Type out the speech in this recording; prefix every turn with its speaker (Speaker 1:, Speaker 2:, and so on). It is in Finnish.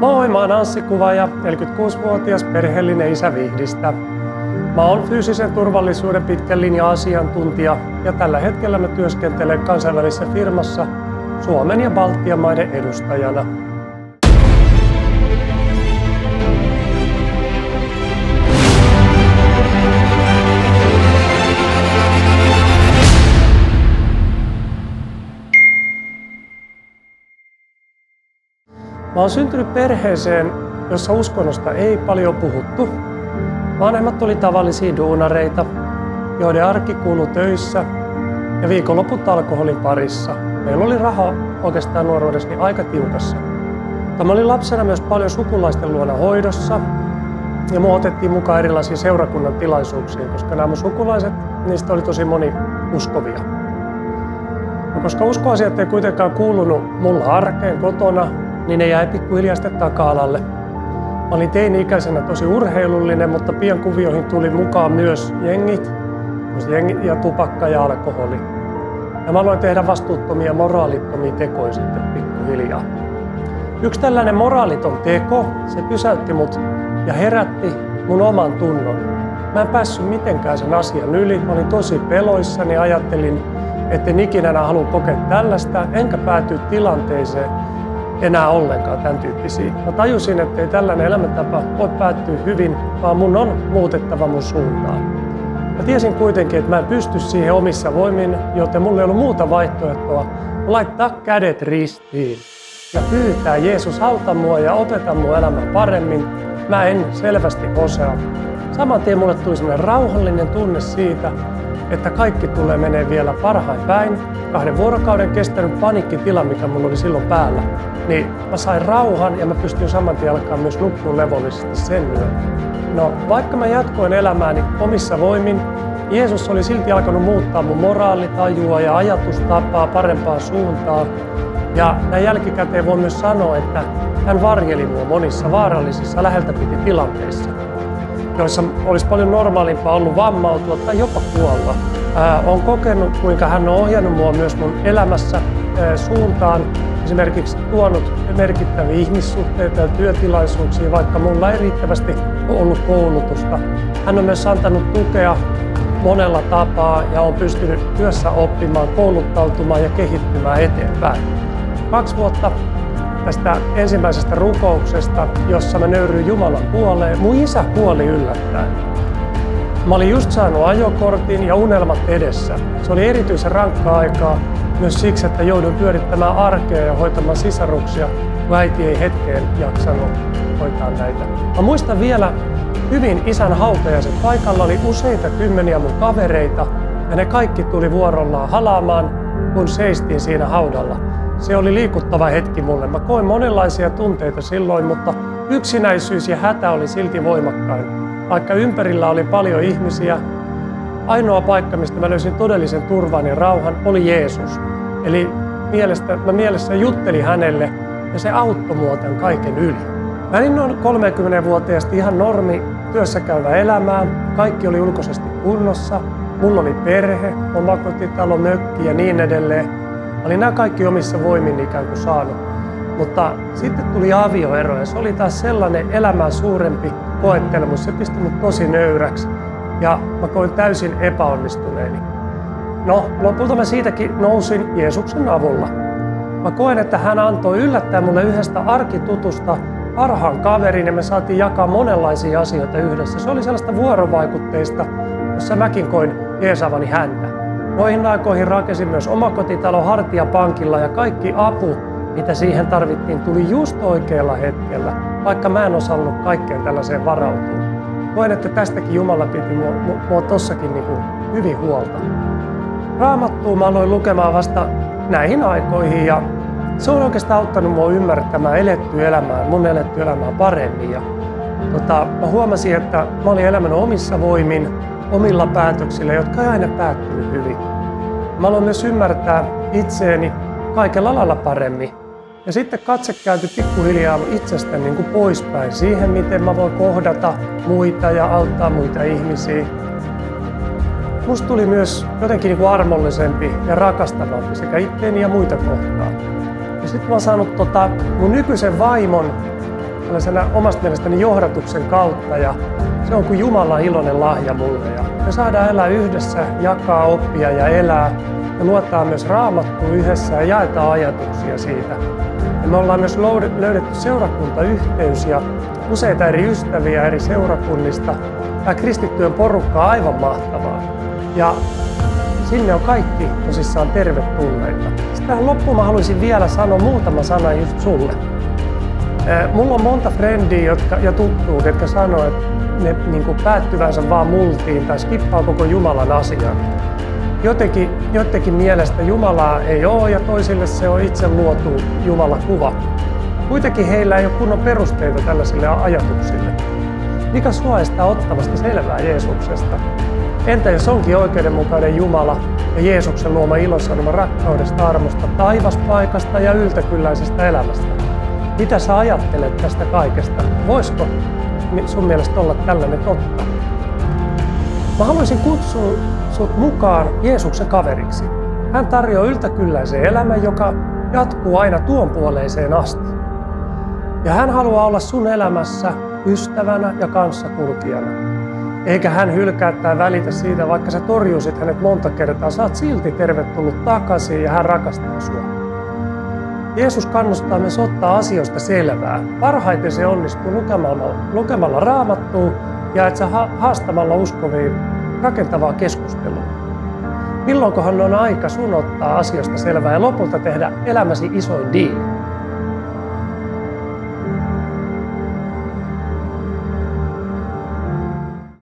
Speaker 1: Moi, mä oon Anssi Kuvaaja, 46-vuotias perheellinen isä Vihdistä. Mä oon fyysisen turvallisuuden pitkän linjan asiantuntija ja tällä hetkellä mä työskentelen kansainvälisessä firmassa Suomen ja Baltian maiden edustajana. Mä oon syntynyt perheeseen, jossa uskonnosta ei paljon puhuttu. Vanhemmat oli tavallisia duunareita, joiden arki kuului töissä ja viikonloput alkoholin parissa. Meillä oli rahaa oikeastaan nuoruudessani aika tiukassa. Mä olin lapsena myös paljon sukulaisten luona hoidossa ja mua otettiin mukaan erilaisiin seurakunnan tilaisuuksiin, koska nämä mun sukulaiset, niistä oli tosi moni uskovia. Ja koska uskoasiat ei kuitenkaan kuulunut mulla arkeen kotona, niin ne jäi pikkuhiljaa sitten taka-alalle. Mä olin teini-ikäisenä tosi urheilullinen, mutta pian kuvioihin tuli mukaan myös jengit ja tupakka ja alkoholi. Ja mä aloin tehdä vastuuttomia moraalittomia tekoja sitten pikkuhiljaa. Yksi tällainen moraaliton teko, se pysäytti mut ja herätti mun oman tunnon. Mä en päässyt mitenkään sen asian yli. Mä olin tosi peloissani ja ajattelin, etten ikinä enää halua kokea tällaista, enkä päätyä tilanteeseen enää ollenkaan tämän tyyppisiä. Mä tajusin, että ei tällainen elämäntapa voi päättyä hyvin, vaan mun on muutettava mun suuntaan. Mä tiesin kuitenkin, että mä en pysty siihen omissa voimin, joten mulla ei ollut muuta vaihtoehtoa laittaa kädet ristiin ja pyytää Jeesus auta mua ja opeta mun elämää paremmin. Mä en selvästi osaa. Saman tien mulle tuli sellainen rauhallinen tunne siitä, että kaikki tulee menee vielä parhain päin. 2 vuorokauden kestänyt paniikkitila, mikä mulla oli silloin päällä, niin mä sain rauhan ja mä pystyin saman tien alkaa myös nukkua levollisesti sen myötä. No, vaikka mä jatkoin elämääni omissa voimin, Jeesus oli silti alkanut muuttaa mun moraalitajua ja ajatustapaa parempaan suuntaan. Ja näin jälkikäteen voi myös sanoa, että hän varjeli mua monissa vaarallisissa läheltä piti tilanteissa, joissa olisi paljon normaalimpaa ollut vammautua tai jopa kuolla. Olen kokenut, kuinka hän on ohjannut mua myös mun elämässä suuntaan, esimerkiksi tuonut merkittäviä ihmissuhteita ja työtilaisuuksia, vaikka mulla ei riittävästi ollut koulutusta. Hän on myös antanut tukea monella tapaa ja on pystynyt työssä oppimaan, kouluttautumaan ja kehittymään eteenpäin. 2 vuotta tästä ensimmäisestä rukouksesta, jossa mä nöyryin Jumalan puoleen, mun isä kuoli yllättäen. Mä olin just saanut ajokortin ja unelmat edessä. Se oli erityisen rankkaa aikaa myös siksi, että jouduin pyörittämään arkea ja hoitamaan sisaruksia, kun äiti ei hetkeen jaksanut hoitaa näitä. Mä muistan vielä hyvin isän hautajaiset. Paikalla oli useita kymmeniä mun kavereita ja ne kaikki tuli vuorollaan halaamaan, kun seistiin siinä haudalla. Se oli liikuttava hetki mulle. Mä koin monenlaisia tunteita silloin, mutta yksinäisyys ja hätä oli silti voimakkain. Vaikka ympärillä oli paljon ihmisiä, ainoa paikka, mistä mä löysin todellisen turvan ja rauhan, oli Jeesus. Eli mä mielessä juttelin hänelle ja se auttoi mua tämän kaiken yli. Mä olin noin 30-vuotiaasti ihan normi työssäkäyvä elämää. Kaikki oli ulkoisesti kunnossa. Mulla oli perhe, omakotitalo, mökki ja niin edelleen. Mä olin nämä kaikki omissa voimin ikään kuin saanut. Mutta sitten tuli avioero ja se oli taas sellainen elämää suurempi koettelemus. Se pisti mut tosi nöyräksi ja mä koin täysin epäonnistuneeni. No, lopulta mä siitäkin nousin Jeesuksen avulla. Mä koen, että hän antoi yllättää mulle yhdestä arkitutusta parhaan kaverin ja me saatiin jakaa monenlaisia asioita yhdessä. Se oli sellaista vuorovaikutteista, jossa mäkin koin jeesavani häntä. Noihin aikoihin rakensin myös omakotitalo Hartiapankilla ja kaikki apu, mitä siihen tarvittiin, tuli just oikealla hetkellä, vaikka mä en osannut kaikkeen tällaiseen varautua. Koen, että tästäkin Jumala piti mua tossakin hyvin huolta. Raamattua mä aloin lukemaan vasta näihin aikoihin ja se on oikeastaan auttanut mua ymmärtämään mun eletty elämää paremmin. Ja, mä huomasin, että mä olin elämän omissa voimin, omilla päätöksillä, jotka ei aina päättynyt hyvin. Mä aloin myös ymmärtää itseäni kaikella lailla paremmin. Ja sitten katse kääntyi pikkuhiljaa itsestäni poispäin siihen, miten mä voin kohdata muita ja auttaa muita ihmisiä. Musta tuli myös jotenkin armollisempi ja rakastavampi sekä itteeni ja muita kohtaan. Ja sitten mä oon saanut mun nykyisen vaimon tällaisena omasta mielestäni johdatuksen kautta ja se on kuin Jumalan iloinen lahja mulle. Ja me saadaan elää yhdessä, jakaa, oppia ja elää ja luottaa myös Raamattuun yhdessä ja jaetaan ajatuksia siitä. Ja me ollaan myös löydetty seurakuntayhteys ja useita eri ystäviä eri seurakunnista. Tämä kristittyön porukka on aivan mahtavaa. Ja sinne on kaikki tosissaan tervetulleita. Sitten tähän loppuun mä haluaisin vielä sanoa muutama sana just sulle. Mulla on monta frendiä ja tuttua, jotka sanoo, että ne niin päättyvänsä vaan multiin tai skippaa koko Jumalan asian. Jotenkin mielestä Jumalaa ei ole ja toisille se on itse luotu Jumalakuva. Kuitenkin heillä ei ole kunnon perusteita tällaisille ajatuksille. Mikä sua estää ottamasta selvää Jeesuksesta? Entä jos onkin oikeudenmukainen Jumala ja Jeesuksen luoma ilosanoma rakkaudesta, armosta, taivaspaikasta ja yltäkylläisestä elämästä? Mitä sä ajattelet tästä kaikesta? Voisiko sun mielestä olla tällainen totta? Mä haluaisin kutsua sut mukaan Jeesuksen kaveriksi. Hän tarjoaa yltäkylläisen elämän, joka jatkuu aina tuon puoleiseen asti. Ja hän haluaa olla sun elämässä ystävänä ja kanssakulkijana. Eikä hän hylkää tai välitä siitä, vaikka sä torjuisit hänet monta kertaa, sä oot silti tervetullut takaisin ja hän rakastaa sua. Jeesus kannustaa myös ottaa asioista selvää. Parhaiten se onnistuu lukemalla Raamattua ja et sä haastamalla uskoviin rakentavaa keskustelua. Milloinkohan on aika sun ottaa asioista selvää ja lopulta tehdä elämäsi isoin diili?